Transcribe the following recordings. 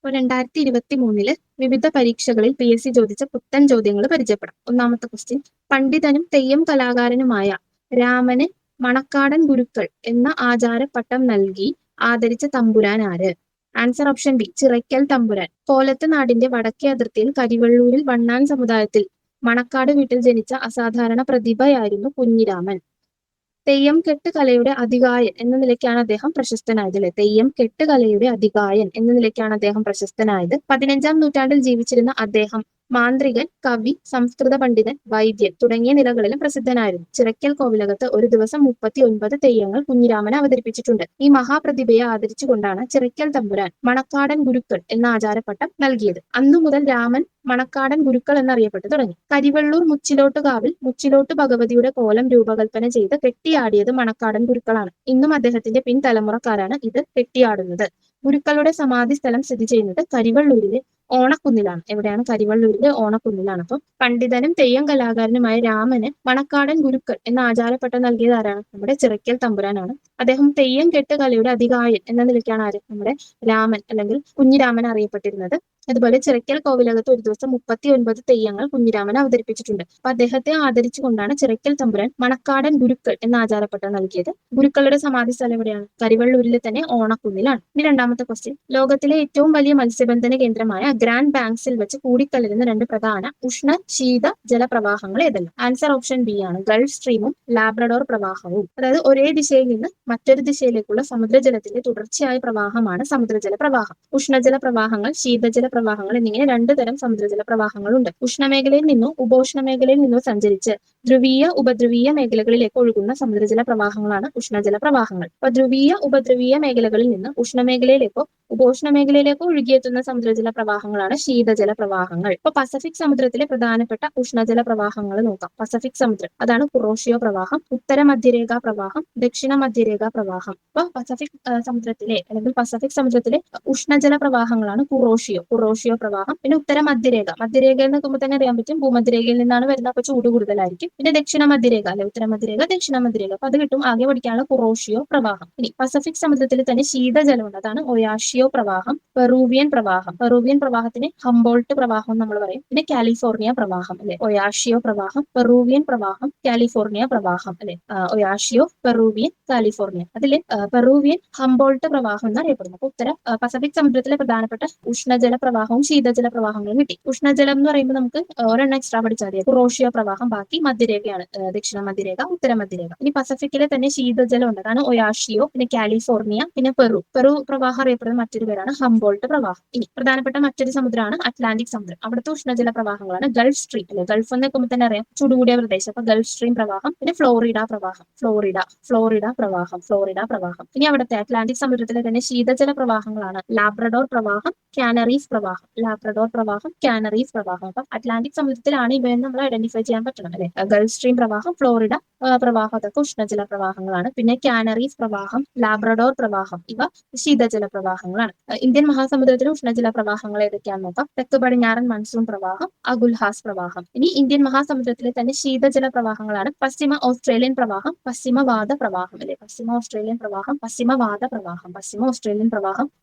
അപ്പോൾ 2023 വിവിധ പരീക്ഷകളിൽ PSC ചോദിച്ച പുത്തൻ ചോദ്യങ്ങൾ പരിചയപ്പെടാം. ഒന്നാമത്തെ ക്വസ്റ്റ്യൻ, പണ്ഡിതനും തെയ്യം കലാകാരനുമായ രാമന് മണക്കാടൻ ഗുരുക്കൾ എന്ന ആചാരപ്പട്ടം നൽകി ആദരിച്ച തമ്പുരാൻ ആര്? ആൻസർ ഓപ്ഷൻ ബി, ചിറയ്ക്കൽ തമ്പുരാൻ. കോലത്ത് നാടിന്റെ വടക്കേ അതിർത്തിയിൽ കരിവള്ളൂരിൽ വണ്ണാൻ സമുദായത്തിൽ മണക്കാട് വീട്ടിൽ ജനിച്ച അസാധാരണ പ്രതിഭയായിരുന്നു കുഞ്ഞിരാമൻ. തെയ്യം കെട്ട് കലയുടെ അതികായൻ എന്ന നിലയ്ക്കാണ് അദ്ദേഹം പ്രശസ്തനായത്. അല്ലെ, തെയ്യം കെട്ട് കലയുടെ അതികായൻ എന്ന നിലയ്ക്കാണ് അദ്ദേഹം പ്രശസ്തനായത്. 15-ാം നൂറ്റാണ്ടിൽ ജീവിച്ചിരുന്ന അദ്ദേഹം മാന്ത്രികൻ, കവി, സംസ്കൃത പണ്ഡിതൻ, വൈദ്യൻ തുടങ്ങിയ നിലകളിലും പ്രസിദ്ധനായിരുന്നു. ചിറയ്ക്കൽ കോവിലകത്ത് ഒരു ദിവസം 39 തെയ്യങ്ങൾ കുഞ്ഞിരാമൻ അവതരിപ്പിച്ചിട്ടുണ്ട്. ഈ മഹാപ്രതിഭയെ ആദരിച്ചുകൊണ്ടാണ് ചിറയ്ക്കൽ തമ്പുരാൻ മണക്കാടൻ ഗുരുക്കൾ എന്ന ആചാരപ്പട്ടം നൽകിയത്. അന്നു മുതൽ രാമൻ മണക്കാടൻ ഗുരുക്കൾ എന്നറിയപ്പെട്ടു തുടങ്ങി. കരിവള്ളൂർ മുച്ചിലോട്ടുകാവിൽ മുച്ചിലോട്ട് ഭഗവതിയുടെ കോലം രൂപകൽപ്പന ചെയ്ത് കെട്ടിയാടിയത് മണക്കാടൻ ഗുരുക്കളാണ്. ഇന്നും അദ്ദേഹത്തിന്റെ പിൻതലമുറക്കാരാണ് ഇത് കെട്ടിയാടുന്നത്. ഗുരുക്കളുടെ സമാധി സ്ഥലം സ്ഥിതി ചെയ്യുന്നത് കരിവള്ളൂരിലെ ഓണക്കുന്നിലാണ്. എവിടെയാണ്? കരിവള്ളൂരിലെ ഓണക്കുന്നിലാണ്. അപ്പം പണ്ഡിതനും തെയ്യം കലാകാരനുമായ രാമന് മണക്കാടൻ ഗുരുക്കൾ എന്ന ആചാരപ്പട്ടം നൽകിയത് ആരാണ്? നമ്മുടെ ചിറയ്ക്കൽ തമ്പുരാനാണ്. അദ്ദേഹം തെയ്യം കെട്ട് കലയുടെ അതികായൻ എന്ന നിലയ്ക്കാണ് ആര്? നമ്മുടെ രാമൻ അല്ലെങ്കിൽ കുഞ്ഞിരാമൻ അറിയപ്പെട്ടിരുന്നത്. അതുപോലെ ചിറയ്ക്കൽ കോവിലകത്ത് ഒരു ദിവസം 39 തെയ്യങ്ങൾ കുഞ്ഞിരാമൻ അവതരിപ്പിച്ചിട്ടുണ്ട്. അപ്പൊ അദ്ദേഹത്തെ ആദരിച്ചുകൊണ്ടാണ് ചിറയ്ക്കൽ തമ്പുരാൻ മണക്കാടൻ ഗുരുക്കൾ എന്ന ആചാരപ്പട്ടം നൽകിയത്. ഗുരുക്കളുടെ സമാധി സ്ഥലം എവിടെയാണ്? കരിവള്ളൂരിലെ തന്നെ ഓണക്കുന്നിലാണ്. ഇനി രണ്ടാമത്തെ ക്വസ്റ്റ്യൻ, ലോകത്തിലെ ഏറ്റവും വലിയ മത്സ്യബന്ധന കേന്ദ്രമായ ഗ്രാൻഡ് ബാങ്ക്സിൽ വെച്ച് കൂടിക്കലരുന്ന രണ്ട് പ്രധാന ഉഷ്ണ ശീത ജലപ്രവാഹങ്ങൾ ഏതെല്ലാം? ആൻസർ ഓപ്ഷൻ ബി ആണ്, ഗൾഫ് സ്ട്രീമും ലാബ്രഡോർ പ്രവാഹവും. അതായത് ഒരേ ദിശയിൽ നിന്ന് മറ്റൊരു ദിശയിലേക്കുള്ള സമുദ്രജലത്തിന്റെ തുടർച്ചയായ പ്രവാഹമാണ് സമുദ്രജല പ്രവാഹം. ഉഷ്ണജല പ്രവാഹങ്ങൾ, ശീതജല പ്രവാഹങ്ങൾ എന്നിങ്ങനെ രണ്ടു തരം സമുദ്രജല പ്രവാഹങ്ങളുണ്ട്. ഉഷ്ണമേഖലയിൽ നിന്നോ ഉപോഷ്ണ മേഖലയിൽ നിന്നോ സഞ്ചരിച്ച് ധ്രുവീയ ഉപദ്രവീയ മേഖലകളിലേക്ക് ഒഴുകുന്ന സമുദ്രജല പ്രവാഹങ്ങളാണ് ഉഷ്ണജല പ്രവാഹങ്ങൾ. അപ്പൊ ധ്രുവീയ ഉപദ്രവീയ മേഖലകളിൽ നിന്ന് ഉഷ്ണമേഖലയിലേക്കോ ഉപോഷ്ണ മേഖലയിലേക്കോ ഒഴുകിയെത്തുന്ന സമുദ്രജല പ്രവാഹങ്ങളാണ് ശീതജല പ്രവാഹങ്ങൾ. ഇപ്പൊ പസഫിക് സമുദ്രത്തിലെ പ്രധാനപ്പെട്ട ഉഷ്ണജല പ്രവാഹങ്ങൾ നോക്കാം. പസഫിക് സമുദ്രം, അതാണ് കുറോഷിയോ പ്രവാഹം. ഉത്തര മധ്യരേഖ പ്രവാഹം, ദക്ഷിണ മധ്യരേഖ പ്രവാഹം. അപ്പൊ പസഫിക് സമുദ്രത്തിലെ അല്ലെങ്കിൽ പസഫിക് സമുദ്രത്തിലെ ഉഷ്ണജല പ്രവാഹങ്ങളാണ് കുറോഷിയോ പ്രവാഹം. പിന്നെ ഉത്തര മധ്യരേഖ, മധ്യരേഖയിൽ നിൽക്കുമ്പോൾ തന്നെ അറിയാൻ പറ്റും ഭൂമധ്യരേഖയിൽ നിന്നാണ് വരുന്നത്, അപ്പൊ ചൂട് കൂടുതലായിരിക്കും. പിന്നെ ദക്ഷിണ മധ്യരേഖ അല്ലെ, ഉത്തര മധ്യരേഖ, ദക്ഷിണ മധ്യരേഖ. അപ്പൊ അത് കിട്ടും. ആകെ പഠിക്കാനുള്ള കുറോഷിയോ പ്രവാഹം. ഇനി പസഫിക് സമുദ്രത്തിൽ തന്നെ ശീതജലമുണ്ട്, അതാണ് ഒയാഷിയോ പ്രവാഹം. പെറൂവിയൻ പ്രവാഹം, പെറൂവിയൻ പ്രവാഹത്തിന് ഹംബോൾട്ട് പ്രവാഹം നമ്മൾ പറയും. പിന്നെ കാലിഫോർണിയ പ്രവാഹം അല്ലെ, ഒയാഷിയോ പ്രവാഹം, പെറൂവിയൻ പ്രവാഹം, കാലിഫോർണിയ പ്രവാഹം അല്ലെ. Oyashio, Peruvian, California. അതില് പെറൂവിയൻ ഹംബോൾട്ട് പ്രവാഹം എന്നറിയപ്പെടുന്നു. അപ്പൊ ഉത്തര പസഫിക് സമുദ്രത്തിലെ പ്രധാനപ്പെട്ട ഉഷ്ണജല പ്രവാഹവും ശീതജല പ്രവാഹങ്ങളും കിട്ടി. ഉഷ്ണജലം എന്ന് പറയുമ്പോൾ നമുക്ക് ഒരെണ്ണം എക്സ്ട്രാ പഠിച്ചാൽ മതി, കുറോഷിയോ പ്രവാഹം. ബാക്കി മധ്യരേഖയാണ്, ദക്ഷിണ മധ്യരേഖ, ഉത്തര മധ്യരേഖ. ഇനി പസഫിക്കിലെ തന്നെ ശീതജലം ഉണ്ട്, അതാണ് ഒയാഷിയോ, പിന്നെ കാലിഫോർണിയ, പിന്നെ പെറു പ്രവാഹം അറിയപ്പെടുന്ന മറ്റൊരു പേരാണ് ഹംബോൾട്ട് പ്രവാഹം. ഇനി പ്രധാനപ്പെട്ട മറ്റൊരു സമുദ്രമാണ് അറ്റ്ലാന്റിക് സമുദ്രം. അവിടുത്തെ ഉഷ്ണജല പ്രവാഹങ്ങളാണ് ഗൾഫ് സ്ട്രീം അല്ലെ. ഗൾഫ് എന്ന് നോക്കുമ്പോൾ തന്നെ അറിയാം ചൂടുകൂടിയ പ്രദേശം, അപ്പൊ ഗൾഫ് സ്ട്രീം പ്രവാഹം. പിന്നെ ഫ്ലോറിഡ പ്രവാഹം, ഫ്ലോറിഡ പ്രവാഹം. ഇനി അവിടുത്തെ അറ്റ്ലാന്റിക് സമുദ്രത്തിലെ തന്നെ ശീതജല പ്രവാഹങ്ങളാണ് ലാബ്രഡോർ പ്രവാഹം, കാനറീസ് പ്രവാഹം. അപ്പൊ അറ്റ്ലാന്റിക് സമുദ്രത്തിലാണ് ഇവയെന്ന് നമ്മൾ ഐഡന്റിഫൈ ചെയ്യാൻ പറ്റണം അല്ലെ. ഗൾഫ് സ്ട്രീം പ്രവാഹം, ഫ്ലോറിഡ പ്രവാഹം, അതൊക്കെ ഉഷ്ണജല പ്രവാഹങ്ങളാണ്. പിന്നെ കാനറീസ് പ്രവാഹം, ലാബ്രഡോർ പ്രവാഹം, ഇവ ശീതജല പ്രവാഹങ്ങളാണ്. ഇന്ത്യൻ മഹാസമുദ്രത്തിലെ ഉഷ്ണജല പ്രവാഹങ്ങൾ ഏതൊക്കെയാണെന്ന് നോക്കാം. തെക്ക് പടിഞ്ഞാറൻ മൺസൂൺ പ്രവാഹം, അഗുൽഹാസ് പ്രവാഹം. ഇനി ഇന്ത്യൻ മഹാസമുദ്രത്തിലെ തന്നെ ശീതജല പ്രവാഹങ്ങളാണ് പശ്ചിമ ഓസ്ട്രേലിയൻ പ്രവാഹം, പശ്ചിമവാത പ്രവാഹം അല്ലെ. പശ്ചിമ ഓസ്ട്രേലിയൻ പ്രവാഹം,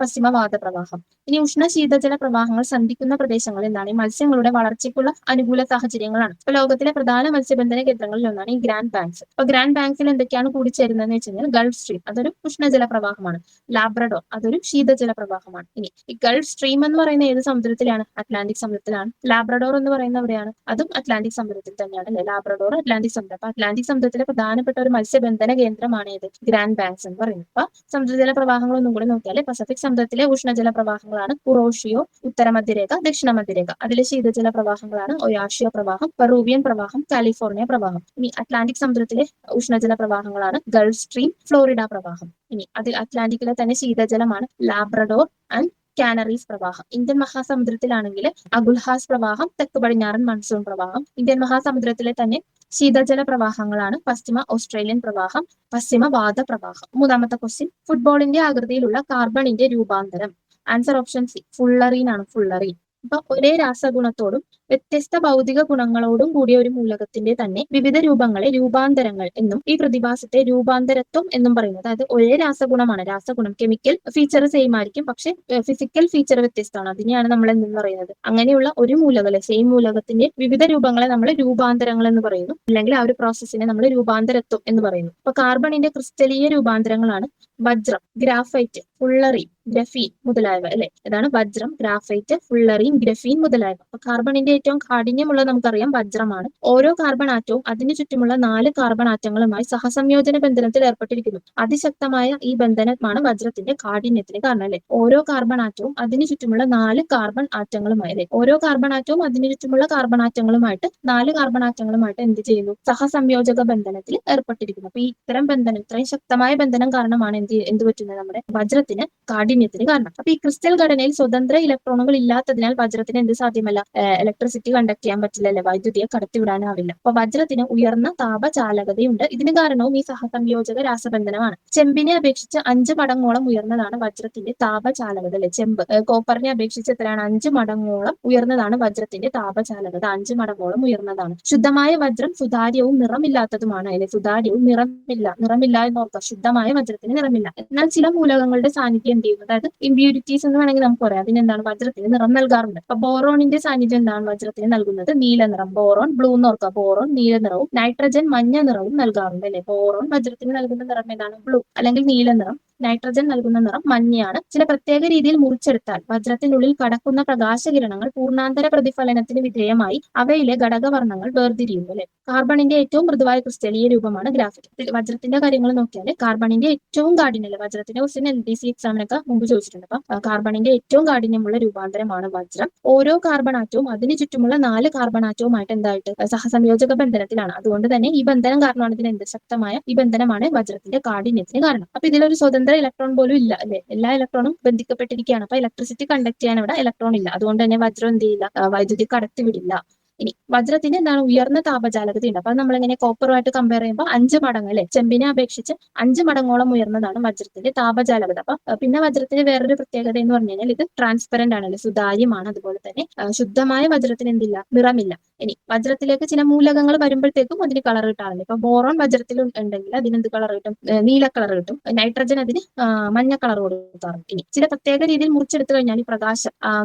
പശ്ചിമവാത പ്രവാഹം. ഇനി ഉഷ്ണ ശീതജല പ്രവാഹങ്ങൾ സന്ധിക്കുന്ന പ്രദേശങ്ങൾ എന്താണ്? ഈ മത്സ്യങ്ങളുടെ വളർച്ചയ്ക്കുള്ള അനുകൂല സാഹചര്യങ്ങളാണ്. ഇപ്പൊ ലോകത്തിലെ പ്രധാന മത്സ്യബന്ധന കേന്ദ്രങ്ങളിൽ ഒന്നാണ് ഈ ഗ്രാൻഡ് ബാങ്ക്സ്. അപ്പൊ ഗ്രാൻഡ് ബാങ്ക്സിൽ എന്തൊക്കെയാണ് കൂടിച്ചേരുന്നതെന്ന് വെച്ച് കഴിഞ്ഞാൽ ഗൾഫ് സ്ട്രീം, അതൊരു ഉഷ്ണജല പ്രവാഹമാണ്. ലാബ്രഡോർ, അതൊരു ശീതജല പ്രവാഹമാണ്. ഇനി ഈ ഗൾഫ് സ്ട്രീം എന്ന് പറയുന്ന ഏത് സമുദ്രത്തിലാണ്? അറ്റ്ലാന്റിക് സമുദ്രത്തിലാണ്. ലാബ്രഡോർ എന്ന് പറയുന്ന എവിടെയാണ്? അതും അറ്റ്ലാന്റിക് സമുദ്രത്തിൽ തന്നെയാണ് അല്ലെ. ലാബ്രഡോർ അറ്റ്ലാന്റിക് സമുദ്രം. അപ്പൊ അറ്റ്ലാന്റിക് സമുദ്രത്തിലെ പ്രധാനപ്പെട്ട ഒരു മത്സ്യബന്ധന കേന്ദ്രമാണ് ഏത്? ഗ്രാൻഡ് ബാങ്ക്സ് എന്ന് പറയുന്നത്. അപ്പൊ സമുദ്രജല പ്രവാഹങ്ങൾ ഒന്നും കൂടി നോക്കിയാൽ പസഫിക് സമുദ്രത്തിലെ ഉഷ്ണജല പ്രവാഹങ്ങളാണ് കുറോഷിയോ, ഉത്തര മധ്യരേഖ, ദക്ഷിണ മധ്യരേഖ. അതിലെ ശീതജല പ്രവാഹങ്ങളാണ് ഒയാഷിയോ പ്രവാഹം, പെറൂവിയൻ പ്രവാഹം, കാലിഫോർണിയ പ്രവാഹം. ഇനി അറ്റ്ലാന്റിക് സമുദ്രത്തിലെ ഉഷ്ണജല പ്രവാഹങ്ങളാണ് ഗൾഫ് സ്ട്രീം, ഫ്ലോറിഡ പ്രവാഹം. ഇനി അതിൽ അറ്റ്ലാന്റിക്കിലെ തന്നെ ശീതജലമാണ് ലാബ്രഡോർ ആൻഡ് കാനറീസ് പ്രവാഹം. ഇന്ത്യൻ മഹാസമുദ്രത്തിലാണെങ്കിൽ അഗുൽഹാസ് പ്രവാഹം, തെക്ക് പടിഞ്ഞാറൻ മൺസൂൺ പ്രവാഹം. ഇന്ത്യൻ മഹാസമുദ്രത്തിലെ തന്നെ ശീതജല പ്രവാഹങ്ങളാണ് പശ്ചിമ ഓസ്ട്രേലിയൻ പ്രവാഹം, പശ്ചിമവാത പ്രവാഹം. മൂന്നാമത്തെ ക്വസ്റ്റ്യൻ, ഫുട്ബോളിന്റെ ആകൃതിയിലുള്ള കാർബണിന്റെ രൂപാന്തരം. ആൻസർ ഓപ്ഷൻ സി, ഫുള്ളറീൻ ആണ്. ഫുള്ളറീൻ. അപ്പൊ ഒരേ രാസഗുണത്തോടും വ്യത്യസ്ത ഭൗതിക ഗുണങ്ങളോടും കൂടിയ ഒരു മൂലകത്തിന്റെ തന്നെ വിവിധ രൂപങ്ങളെ രൂപാന്തരങ്ങൾ എന്നും ഈ പ്രതിഭാസത്തെ രൂപാന്തരത്വം എന്നും പറയുന്നത്. അതായത് ഒരേ രാസഗുണമാണ്, രാസഗുണം കെമിക്കൽ ഫീച്ചർ സെയിം ആയിരിക്കും, പക്ഷെ ഫിസിക്കൽ ഫീച്ചർ വ്യത്യസ്തമാണ്. അതിനെയാണ് നമ്മൾ എന്തെന്ന് പറയുന്നത്. അങ്ങനെയുള്ള ഒരു മൂലകം, സെയിം മൂലകത്തിന്റെ വിവിധ രൂപങ്ങളെ നമ്മൾ രൂപാന്തരങ്ങൾ എന്ന് പറയുന്നു, അല്ലെങ്കിൽ ആ ഒരു പ്രോസസ്സിനെ നമ്മൾ രൂപാന്തരത്വം എന്ന് പറയുന്നു. അപ്പൊ കാർബണിന്റെ ക്രിസ്റ്റലീയ രൂപാന്തരങ്ങളാണ് വജ്രം, ഗ്രാഫൈറ്റ്, ഫുള്ളറി, ഗ്രഫീൻ മുതലായവ അല്ലെ. ഇതാണ് വജ്രം, ഗ്രാഫൈറ്റ്, ഫുള്ളറിൻ, ഗ്രഫീൻ മുതലായവ. അപ്പൊ കാർബണിന്റെ ഏറ്റവും കാഠിന്യമുള്ളത് നമുക്കറിയാം വജ്രമാണ്. ഓരോ കാർബൺ ആറ്റവും അതിനു ചുറ്റുമുള്ള 4 കാർബൺ ആറ്റങ്ങളുമായി സഹസംയോജന ബന്ധനത്തിൽ ഏർപ്പെട്ടിരിക്കുന്നു. അതിശക്തമായ ഈ ബന്ധനമാണ് വജ്രത്തിന്റെ കാഠിന്യത്തിന് കാരണം അല്ലെ. ഓരോ കാർബൺ ആറ്റവും അതിനു ചുറ്റുമുള്ള 4 കാർബൺ ആറ്റങ്ങളുമായി അല്ലെ. ഓരോ കാർബൺ ആറ്റവും അതിനു ചുറ്റുമുള്ള കാർബൺ ആറ്റങ്ങളുമായിട്ട് 4 കാർബൺ ആറ്റങ്ങളുമായിട്ട് എന്ത് ചെയ്യുന്നു? സഹസംയോജക ബന്ധനത്തിൽ ഏർപ്പെട്ടിരിക്കുന്നു. അപ്പൊ ഈ ഇത്തരം ബന്ധനം, ഇത്രയും ശക്തമായ ബന്ധനം കാരണമാണ് എന്ത് പറ്റുന്നത്? നമ്മുടെ വജ്രത്തിന് കാഠിന്യത്തിന് കാരണം. അപ്പൊ ഈ ക്രിസ്റ്റൽ ഘടനയിൽ സ്വതന്ത്ര ഇലക്ട്രോണുകൾ ഇല്ലാത്തതിനാൽ വജ്രത്തിന് എന്ത് സാധ്യമല്ല? ഇലക്ട്രിസിറ്റി കണ്ടക്ട് ചെയ്യാൻ പറ്റില്ല അല്ലെ, വൈദ്യുതിയെ കടത്തിവിടാനാവില്ല. അപ്പൊ വജ്രത്തിന് ഉയർന്ന താപചാലകതയുണ്ട്. ഇതിന് കാരണവും ഈ സഹസംയോജക രാസബന്ധനമാണ്. ചെമ്പിനെ അപേക്ഷിച്ച് 5 മടങ്ങോളം ഉയർന്നതാണ് വജ്രത്തിന്റെ താപചാലകത അല്ലെ. ചെമ്പ് കോപ്പറിനെ അപേക്ഷിച്ച് എത്രയാണ്? 5 മടങ്ങോളം ഉയർന്നതാണ് വജ്രത്തിന്റെ താപചാലകത. 5 മടങ്ങോളം ഉയർന്നതാണ്. ശുദ്ധമായ വജ്രം സുതാര്യവും നിറമില്ലാത്തതുമാണ് അല്ലെ. സുതാര്യവും നിറമില്ല എന്ന് ഓർക്കുക. ശുദ്ധമായ വജ്രത്തിന് നിറമില്ല. എന്നാൽ ചില മൂലകങ്ങളുടെ സാന്നിധ്യം എന്ത് ചെയ്യും? അതായത് ഇമ്പ്യൂരിറ്റീസ് എന്ന് വേണമെങ്കിൽ നമുക്ക് പറയാം. അതിനെന്താണ്? വജ്രത്തിന് നിറം നൽകാറുണ്ട്. അപ്പൊ ബോറോണിന്റെ സാന്നിധ്യം എന്താണ് വജ്രത്തിന് നൽകുന്നത്? നീല നിറം. ബോറോൺ ബ്ലൂ എന്ന് ഓർക്കുക. ബോറോൺ നീല നിറവും നൈട്രജൻ മഞ്ഞ നിറവും നൽകാറുണ്ട് അല്ലെ. ബോറോൺ വജ്രത്തിന് നൽകുന്ന നിറം ഏതാണ്? ബ്ലൂ അല്ലെങ്കിൽ നീല നിറം. നൈട്രജൻ നൽകുന്ന നിറം മഞ്ഞയാണ്. ചില പ്രത്യേക രീതിയിൽ മുറിച്ചെടുത്താൽ വജ്രത്തിനുള്ളിൽ കടക്കുന്ന പ്രകാശകിരണങ്ങൾ പൂർണ്ണാന്തര പ്രതിഫലനത്തിന് വിധേയമായി അവയിലെ ഘടകവർണ്ണങ്ങൾ വേർതിരിയുന്നു അല്ലെ. കാർബണിന്റെ ഏറ്റവും മൃദുവായ ക്രിസ്റ്റലീയ രൂപമാണ് ഗ്രാഫൈറ്റ്. വജ്രത്തിന്റെ കാര്യങ്ങൾ നോക്കിയാൽ കാർബണിന്റെ ഏറ്റവും കാഠിന്യം, വജ്രത്തിന്റെ ക്വസ്റ്റ്യൻ LDC എക്സാമിനൊക്കെ മുമ്പ് ചോദിച്ചിട്ടുണ്ട്. അപ്പൊ കാർബണിന്റെ ഏറ്റവും കാഠിന്യമുള്ള രൂപാന്തരമാണ് വജ്രം. ഓരോ കാർബൺ ആറ്റവും അതിന് ചുറ്റുമുള്ള 4 കാർബൺ ആറ്റവുമായിട്ട് എന്തായിട്ട് സഹസംയോജക ബന്ധനത്തിലാണ്. അതുകൊണ്ട് തന്നെ ഈ ബന്ധനം കാരണമാണ് ഇതിന് എന്ത് ശക്തമായ ഈ ബന്ധനമാണ് വജ്രത്തിന്റെ കാഠിന്യത്തിന് കാരണം. അപ്പൊ ഇതിലൊരു സ്വതന്ത്ര ഇലക്ട്രോൺ പോലും ഇല്ല അല്ലെ. എല്ലാ ഇലക്ട്രോണും ബന്ധിക്കപ്പെട്ടിരിക്കുകയാണ്. അപ്പൊ ഇലക്ട്രിസിറ്റി കണ്ടക്ട് ചെയ്യാൻ അവിടെ ഇലക്ട്രോൺ ഇല്ല. അതുകൊണ്ട് തന്നെ വജ്രം എന്ത് ചെയ്യില്ല? വൈദ്യുതി കടത്തിവിടില്ല. ഇനി വജ്രത്തിന് എന്താണ്? ഉയർന്ന താപചാലകതയുണ്ട്. അപ്പൊ നമ്മളിങ്ങനെ കോപ്പറുമായിട്ട് കമ്പയർ ചെയ്യുമ്പോൾ 5 മടങ്ങ് അല്ലെ, ചെമ്പിനെ അപേക്ഷിച്ച് 5 മടങ്ങോളം ഉയർന്നതാണ് വജ്രത്തിന്റെ താപചാലകത. അപ്പൊ പിന്നെ വജ്രത്തിന് വേറൊരു പ്രത്യേകത എന്ന് പറഞ്ഞു കഴിഞ്ഞാൽ ഇത് ട്രാൻസ്പെറന്റ് ആണ് അല്ലെ, സുതാര്യമാണ്. അതുപോലെ തന്നെ ശുദ്ധമായ വജ്രത്തിന് എന്തില്ല? നിറമില്ല. ഇനി വജ്രത്തിലേക്ക് ചില മൂലകങ്ങൾ വരുമ്പോഴത്തേക്കും അതിന് കളർ കിട്ടാറുണ്ട്. ഇപ്പൊ ബോറോൺ വജ്രത്തിൽ ഉണ്ടെങ്കിൽ അതിനെന്ത് കളർ കിട്ടും? നീല കളർ കിട്ടും. നൈട്രജൻ അതിന് മഞ്ഞ കളർ കൊടുക്കാറുണ്ട്. ഇനി ചില പ്രത്യേക രീതിയിൽ മുറിച്ചെടുത്തു കഴിഞ്ഞാൽ ഈ പ്രകാശ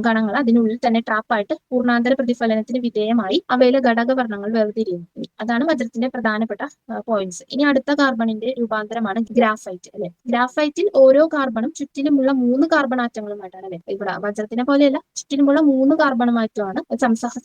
കണങ്ങൾ അതിനുള്ളിൽ തന്നെ ട്രാപ്പായിട്ട് പൂർണ്ണാന്തര പ്രതിഫലനത്തിന് വിധേയമായി അവയിലെ ഘടകവർണ്ണങ്ങൾ വേർതിരിയുന്നു. അതാണ് വജ്രത്തിന്റെ പ്രധാനപ്പെട്ട പോയിന്റ്സ്. ഇനി അടുത്ത കാർബണിന്റെ രൂപാന്തരമാണ് ഗ്രാഫൈറ്റ് അല്ലെ. ഗ്രാഫൈറ്റിൽ ഓരോ കാർബണും ചുറ്റിലുമുള്ള 3 കാർബൺ ആറ്റങ്ങളുമായിട്ടാണ് അല്ലെ. ഇവിടെ വജ്രത്തിനെ പോലെയല്ല, ചുറ്റിലുമുള്ള 3 കാർബണുമായിട്ടുമാണ്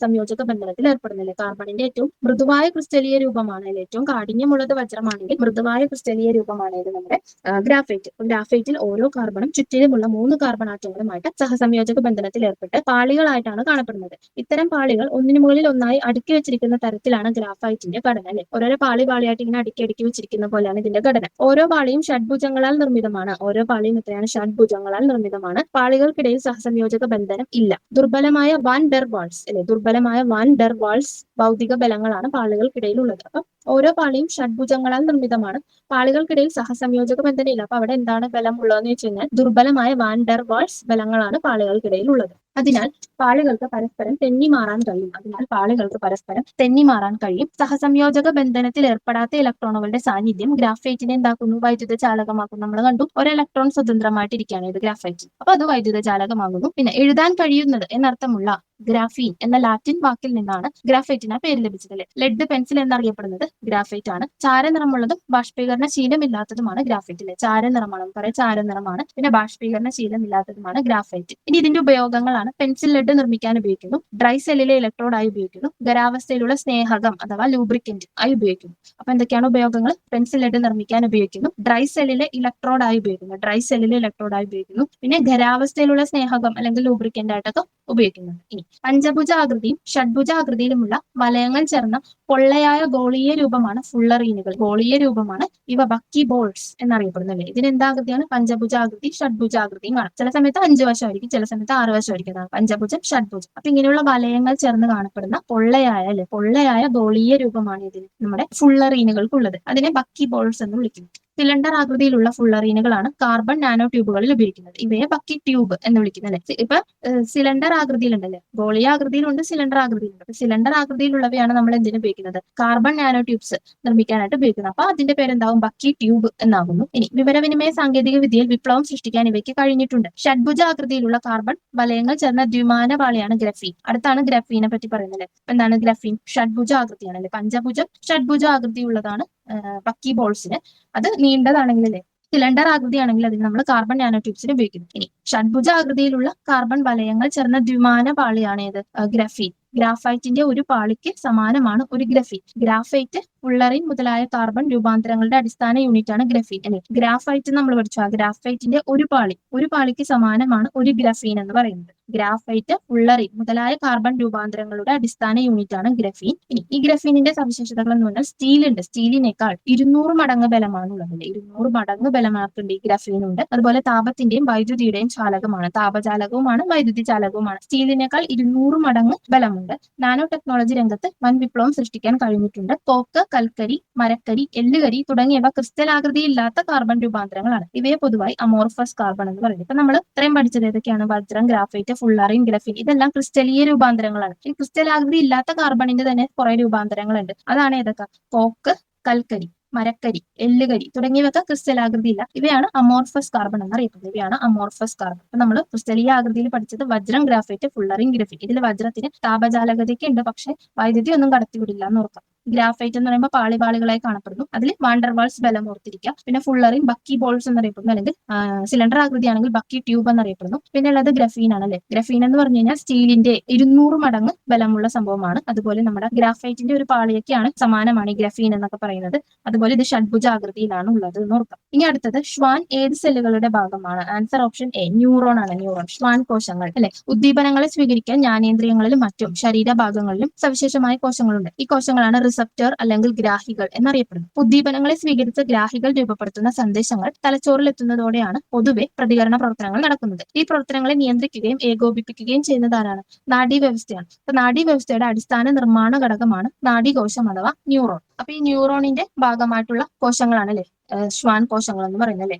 സംയോജക ബന്ധനത്തിൽ ഏർപ്പെടുന്നത്. കാർബണിന്റെ ഏറ്റവും മൃദുവായ ക്രിസ്റ്റലീയ രൂപമാണ് അല്ലെ. ഏറ്റവും കാഠിന്യമുള്ളത് വജ്രമാണെങ്കിൽ മൃദുവായ ക്രിസ്റ്റലീയ രൂപമാണ് ഇത് നമ്മുടെ ഗ്രാഫൈറ്റ്. ഗ്രാഫൈറ്റിൽ ഓരോ കാർബണും ചുറ്റിലുമുള്ള 3 കാർബൺ ആറ്റങ്ങളുമായിട്ട് സഹസംയോജക ബന്ധനത്തിൽ ഏർപ്പെട്ട് പാളികളായിട്ടാണ് കാണപ്പെടുന്നത്. ഇത്തരം പാളികൾ ഒന്നിനു മുകളിൽ ഒന്നായി അടുക്കി വെച്ചിരിക്കുന്ന തരത്തിലാണ് ഗ്രാഫൈറ്റിന്റെ ഘടന അല്ലെ. ഓരോരോ പാളിയായിട്ട് ഇങ്ങനെ അടുക്കി വെച്ചിരിക്കുന്ന പോലെയാണ് ഇതിന്റെ ഘടന. ഓരോ പാളിയും ഷഡ്ഭുജങ്ങളാൽ നിർമ്മിതമാണ്. ഓരോ പാളിയും എത്രയാണ്? ഷഡ്ഭുജങ്ങളാൽ നിർമ്മിതമാണ്. പാളികൾക്കിടയിൽ സഹസംയോജക ബന്ധനം ഇല്ല. ദുർബലമായ വാൻ ഡെർ വാൾസ് അല്ലെ. ദുർബലമായ വാൻ ഡെർ വാൾസ് ഭൗതിക ബലങ്ങളാണ് പാളികൾക്കിടയിൽ ഉള്ളത്. അപ്പൊ ഓരോ പാളിയും ഷഡ്ഭുജങ്ങളാൽ നിർമ്മിതമാണ്. പാളികൾക്കിടയിൽ സഹസംയോജക ബന്ധനം ഇല്ല. അപ്പൊ അവിടെ എന്താണ് ബലം ഉള്ളതെന്ന് വെച്ച് കഴിഞ്ഞാൽ ദുർബലമായ വാൻ ഡെർ വാൾസ് ബലങ്ങളാണ് പാളികൾക്കിടയിൽ ഉള്ളത്. അതിനാൽ പാളികൾക്ക് പരസ്പരം തെന്നി മാറാൻ കഴിയും. സഹസംയോജക ബന്ധനത്തിൽ ഏർപ്പെടാത്ത ഇലക്ട്രോണുകളുടെ സാന്നിധ്യം ഗ്രാഫൈറ്റിനെ എന്താക്കുന്നു? വൈദ്യുത ചാലകമാക്കുന്നു. നമ്മൾ കണ്ടു, ഒരു ഇലക്ട്രോൺ സ്വതന്ത്രമായിട്ടിരിക്കുകയാണ് ഇത് ഗ്രാഫൈറ്റ്. അപ്പൊ അത് വൈദ്യുത ചാലകമാകുന്നു. പിന്നെ എഴുതാൻ കഴിയുന്നത് എന്നർത്ഥമുള്ള ഗ്രാഫീൻ എന്ന ലാറ്റിൻ വാക്കിൽ നിന്നാണ് ഗ്രാഫൈറ്റിന് പേര് ലഭിച്ചത് അല്ലെ. ലെഡ് പെൻസിൽ എന്നറിയപ്പെടുന്നത് ഗ്രാഫൈറ്റ് ആണ്. ചാരനിറമുള്ളതും ബാഷ്പീകരണ ശീലമില്ലാത്തതുമാണ് ഗ്രാഫൈറ്റ് അല്ലെ. ചാരനിറമാണ്, പറയാം ചാരനിറമാണ്. പിന്നെ ബാഷ്പീകരണ ശീലമില്ലാത്തതുമാണ് ഗ്രാഫൈറ്റ്. ഇനി ഇതിന്റെ ഉപയോഗങ്ങളാണ്: പെൻസിൽ ലെഡ് നിർമ്മിക്കാൻ ഉപയോഗിക്കുന്നു, ഡ്രൈ സെല്ലിലെ ഇലക്ട്രോഡായി ഉപയോഗിക്കുന്നു, ഖരാവസ്ഥയിലുള്ള സ്നേഹകം അഥവാ ലൂബ്രിക്കന്റ് ആയി ഉപയോഗിക്കുന്നു. അപ്പൊ എന്തൊക്കെയാണ് ഉപയോഗങ്ങൾ? പെൻസിൽ ലെഡ് നിർമ്മിക്കാൻ ഉപയോഗിക്കുന്നു, ഡ്രൈ സെല്ലിലെ ഇലക്ട്രോഡായി ഉപയോഗിക്കുന്നു, പിന്നെ ഖരാവസ്ഥയിലുള്ള സ്നേഹകം അല്ലെങ്കിൽ ലൂബ്രിക്കന്റ് ആയിട്ടൊക്കെ ഉപയോഗിക്കുന്നുണ്ട്. ഇനി പഞ്ചഭുജാകൃതിയും ഷഡ്ഭുജാകൃതിയിലുമുള്ള വലയങ്ങൾ ചേർന്ന പൊള്ളയായ ഗോളീയ രൂപമാണ് ഫുള്ളറീനുകൾ. ഗോളീയ രൂപമാണ് ഇവ. ബക്കി ബോൾസ് എന്നറിയപ്പെടുന്നത്. ഇതിന് എന്താകൃതിയാണ്? പഞ്ചഭുജാകൃതി, ഷഡ്ഭുജാകൃതിയും കാണാം. ചില സമയത്ത് 5 വശമായിരിക്കും, ചില സമയത്ത് 6 വശമായിരിക്കും. പഞ്ചഭുജം, ഷഡ്ഭുജം. അപ്പൊ ഇങ്ങനെയുള്ള വലയങ്ങൾ ചേർന്ന് കാണപ്പെടുന്ന പൊള്ളയായ ഗോളീയ രൂപമാണ് ഇതിന് നമ്മുടെ ഫുള്ളറീനുകൾക്കുള്ളത്. അതിനെ ബക്കി ബോൾസ് എന്ന് വിളിക്കുന്നു. സിലിണ്ടർ ആകൃതിയിലുള്ള ഫുള്ളറീനുകളാണ് കാർബൺ നാനോ ട്യൂബുകളിൽ ഉപയോഗിക്കുന്നത്. ഇവയെ ബക്കി ട്യൂബ് എന്ന് വിളിക്കുന്നത്. ഇപ്പൊ സിലിണ്ടർ ആകൃതിയിലുണ്ടല്ലേ, ഗോളീയ ആകൃതിയിലുണ്ട്, സിലിണ്ടർ ആകൃതിയിലുണ്ട്. അപ്പൊ സിലിണ്ടർ ആകൃതിയിലുള്ളവയാണ് നമ്മൾ എന്തിനു ഉപയോഗിക്കുന്നത്? കാർബൺ നാനോ ട്യൂബ്സ് നിർമ്മിക്കാനായിട്ട് ഉപയോഗിക്കുന്നത്. അപ്പൊ അതിന്റെ പേരെന്താവും? ബക്കി ട്യൂബ് എന്നാകുന്നു. ഇനി വിവരവിനിമയ സാങ്കേതിക വിദ്യയിൽ വിപ്ലവം സൃഷ്ടിക്കാൻ ഇവയ്ക്ക് കഴിഞ്ഞിട്ടുണ്ട്. ഷഡ്ഭുജ ആകൃതിയിലുള്ള കാർബൺ വലയങ്ങൾ ചേർന്ന ദ്വിമാന പാളിയാണ് ഗ്രഫീൻ. അടുത്താണ് ഗ്രഫീനെ പറ്റി പറയുന്നത്. എന്താണ് ഗ്രഫീൻ? ഷഡ്ഭുജ ആകൃതിയാണല്ലേ, പഞ്ചഭുജം ഷഡ്ഭുജ ആകൃതിയുള്ളതാണ് ബക്കി ബോൾസിന്. അത് നീണ്ടതാണെങ്കിൽ അല്ലേ, സിലിണ്ടർ ആകൃതിയാണെങ്കിൽ അതിന് നമ്മൾ കാർബൺ നാനോ ട്യൂബ്സിന് ഉപയോഗിക്കുന്നു. ഇനി ഷഡ്ഭുജ ആകൃതിയിലുള്ള കാർബൺ വലയങ്ങൾ ചേർന്ന ദ്വിമാന പാളിയാണ് ഏത്? ഗ്രഫീൻ. ഗ്രാഫൈറ്റിന്റെ ഒരു പാളിക്ക് സമാനമാണ് ഒരു ഗ്രഫീൻ. ഗ്രാഫൈറ്റ്, ഫുള്ളറിൻ മുതലായ കാർബൺ രൂപാന്തരങ്ങളുടെ അടിസ്ഥാന യൂണിറ്റ് ആണ് ഗ്രഫീൻ അല്ലെ. ഗ്രാഫൈറ്റ് നമ്മൾ പഠിച്ചു. ആ ഗ്രാഫൈറ്റിന്റെ ഒരു പാളിക്ക് സമാനമാണ് ഒരു ഗ്രഫീൻ എന്ന് പറയുന്നത്. ഗ്രാഫൈറ്റ്, ഫുള്ളറിൻ മുതലായ കാർബൺ രൂപാന്തരങ്ങളുടെ അടിസ്ഥാന യൂണിറ്റ് ആണ് ഗ്രഫീൻ. ഇനി ഈ ഗ്രഫീനിന്റെ സവിശേഷതകൾ എന്ന് പറഞ്ഞാൽ സ്റ്റീലുണ്ട്. സ്റ്റീലിനേക്കാൾ 200 മടങ്ങ് ബലമാണ് ഉള്ളത്. 200 മടങ്ങ് ബലമാക്കുണ്ട് ഈ ഗ്രഫീനുണ്ട്. അതുപോലെ താപത്തിന്റെയും വൈദ്യുതിയുടെയും ചാലകമാണ്. താപചാലകവുമാണ്, വൈദ്യുതി ചാലകവുമാണ്. സ്റ്റീലിനേക്കാൾ 200 മടങ്ങ് ബലമുണ്ട്. നാനോ ടെക്നോളജി രംഗത്ത് വൻ വിപ്ലവം സൃഷ്ടിക്കാൻ കഴിഞ്ഞിട്ടുണ്ട്. കോക്ക്, കൽക്കരി, മരക്കരി, എല്ലുകരി തുടങ്ങിയവ ക്രിസ്റ്റൽ ആകൃതിയില്ലാത്ത കാർബൺ രൂപാന്തരങ്ങളാണ്. ഇവയെ പൊതുവായി അമോർഫസ് കാർബൺ എന്ന് പറയുന്നത്. ഇപ്പൊ നമ്മൾ ഇത്രയും പഠിച്ചത് ഏതൊക്കെയാണ്? വജ്രം, ഗ്രാഫൈറ്റ്, ഫുള്ളറിൻ, ഗ്രഫീൻ. ഇതെല്ലാം ക്രിസ്റ്റലീയ രൂപാന്തരങ്ങളാണ്. ഈ ക്രിസ്റ്റൽ ആകൃതി ഇല്ലാത്ത കാർബണിന്റെ തന്നെ കുറെ രൂപാന്തരങ്ങളുണ്ട്. അതാണ് ഏതൊക്കെ? കോക്ക്, കൽക്കരി, മരക്കരി, എല്ലുകരി തുടങ്ങിയവയൊക്കെ ക്രിസ്റ്റൽ ആകൃതിയില്ല. ഇവയാണ് അമോർഫസ് കാർബൺ എന്നറിയപ്പെടുന്നത്. ഇവയാണ് അമോർഫസ് കാർബൺ. അപ്പൊ നമ്മൾ ക്രിസ്റ്റലീയ ആകൃതിയിൽ പഠിച്ചത് വജ്രം, ഗ്രാഫൈറ്റ്, ഫുള്ളറിൻ, ഗ്രഫീൻ. ഇതിൽ വജ്രത്തിന് താപചാലകതയൊക്കെ ഉണ്ട്, പക്ഷെ വൈദ്യുതി ഒന്നും കടത്തിവിടില്ല എന്ന് ഓർക്കാം. ഗ്രാഫൈറ്റ് എന്ന് പറയുമ്പോൾ പാളിപാളികളായി കാണപ്പെടുന്നു. അതിൽ വാണ്ടർവാൾസ് ബലം ഓർത്തിരിക്കുക. പിന്നെ ഫുള്ളറിൻ ബക്കി ബോൾസ് എന്നറിയപ്പെടുന്നു, അല്ലെങ്കിൽ സിലിണ്ടർ ആകൃതിയാണെങ്കിൽ ബക്കി ട്യൂബ് എന്നറിയപ്പെടുന്നു. പിന്നെ ഉള്ളത് ഗ്രഫീൻ ആണല്ലേ. ഗ്രഫീൻ എന്ന് പറഞ്ഞു കഴിഞ്ഞാൽ സ്റ്റീലിന്റെ 200 മടങ്ങ് ബലമുള്ള സംഭവമാണ്. അതുപോലെ നമ്മുടെ ഗ്രാഫൈറ്റിന്റെ ഒരു പാളിയൊക്കെയാണ് സമാനമാണ് ഈ ഗ്രഫീൻ എന്നൊക്കെ പറയുന്നത്. അതുപോലെ ഇത് ഷഡ്ഭുജ ആകൃതിയിലാണ് ഉള്ളത് എന്ന് ഓർക്കാം. ഇനി അടുത്തത്, ശ്വാൻ ഏത് സെല്ലുകളുടെ ഭാഗമാണ്? ആൻസർ ഓപ്ഷൻ എ, ന്യൂറോൺ ആണ്. ന്യൂറോൺ, ശ്വാൻ കോശങ്ങൾ അല്ലെ. ഉദ്ദീപനങ്ങളെ സ്വീകരിക്കാൻ ജ്ഞാനേന്ദ്രിയങ്ങളിലും മറ്റും ശരീരഭാഗങ്ങളിലും സവിശേഷമായ കോശങ്ങളുണ്ട്. ഈ കോശങ്ങളാണ് റിസപ്റ്റർ അല്ലെങ്കിൽ ഗ്രാഹികൾ എന്നറിയപ്പെടുന്നു. ഉദ്ദീപനങ്ങളെ സ്വീകരിച്ച ഗ്രാഹികൾ രൂപപ്പെടുത്തുന്ന സന്ദേശങ്ങൾ തലച്ചോറിൽ എത്തുന്നതോടെയാണ് പൊതുവെ പ്രതികരണ പ്രവർത്തനങ്ങൾ നടക്കുന്നത്. ഈ പ്രവർത്തനങ്ങളെ നിയന്ത്രിക്കുകയും ഏകോപിപ്പിക്കുകയും ചെയ്യുന്നത് ആരാണ്? നാഡീവ്യവസ്ഥയാണ്. അപ്പൊ നാഡീവ്യവസ്ഥയുടെ അടിസ്ഥാന നിർമ്മാണ ഘടകമാണ് നാഡീകോശം അഥവാ ന്യൂറോൺ. അപ്പൊ ഈ ന്യൂറോണിന്റെ ഭാഗമായിട്ടുള്ള കോശങ്ങളാണ് അല്ലെ ശ്വാൻ കോശങ്ങൾ എന്ന് പറയുന്നത് അല്ലെ.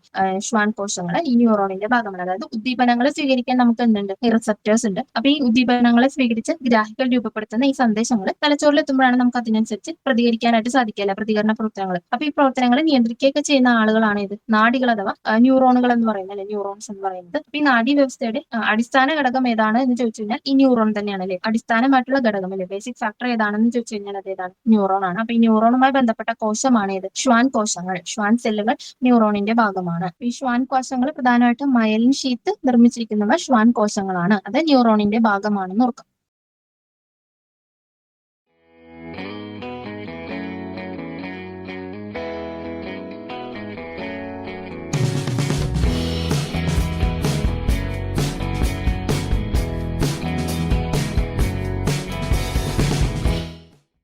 ശ്വാൻ കോശങ്ങൾ ഈ ന്യൂറോണിന്റെ ഭാഗമാണ്. അതായത് ഉദ്ദീപനങ്ങളെ സ്വീകരിക്കാൻ നമുക്ക് എന്തുണ്ട്? റിസപ്റ്റേഴ്സ് ഉണ്ട്. അപ്പൊ ഈ ഉദ്ദീപനങ്ങളെ സ്വീകരിച്ച് ഗ്രാഹികൾ രൂപപ്പെടുത്തുന്ന ഈ സന്ദേശങ്ങൾ തലച്ചോറിൽ എത്തുമ്പോഴാണ് നമുക്ക് അതിനനുസരിച്ച് പ്രതികരിക്കാനായിട്ട് സാധിക്കില്ല, പ്രതികരണ പ്രവർത്തനങ്ങൾ. അപ്പൊ ഈ പ്രവർത്തനങ്ങളെ നിയന്ത്രിക്കുകയൊക്കെ ചെയ്യുന്ന ആളുകളാണ് ഇത് നാഡികൾ അഥവാ ന്യൂറോണുകൾ എന്ന് പറയുന്നത് അല്ലെ, ന്യൂറോൺസ് എന്ന് പറയുന്നത്. അപ്പൊ ഈ നാഡീ വ്യവസ്ഥയുടെ അടിസ്ഥാന ഘടകം ഏതാണ് എന്ന് ചോദിച്ചു കഴിഞ്ഞാൽ ഈ ന്യൂറോൺ തന്നെയാണ് അല്ലെ. അടിസ്ഥാനമായിട്ടുള്ള ഘടകം അല്ലെ, ബേസിക് ഫാക്ടർ ഏതാണെന്ന് ചോദിച്ചു കഴിഞ്ഞാൽ അത് ഏതാണ്? ന്യൂറോൺ ആണ്. അപ്പൊ ഈ ന്യൂറോണുമായി ബന്ധപ്പെട്ട കോശമാണ് ഏത്? ശ്വാൻ കോശങ്ങൾ. ശ്വാൻ സെല്ലുകൾ ന്യൂറോണിന്റെ ഭാഗമാണ്. ഈ ശ്വാൻ കോശങ്ങൾ പ്രധാനമായിട്ടും മയലിൻ ഷീത്ത് നിർമ്മിച്ചിരിക്കുന്നവ ശ്വാൻ കോശങ്ങളാണ്. അത് ന്യൂറോണിന്റെ ഭാഗമാണെന്ന് ഓർക്കാം.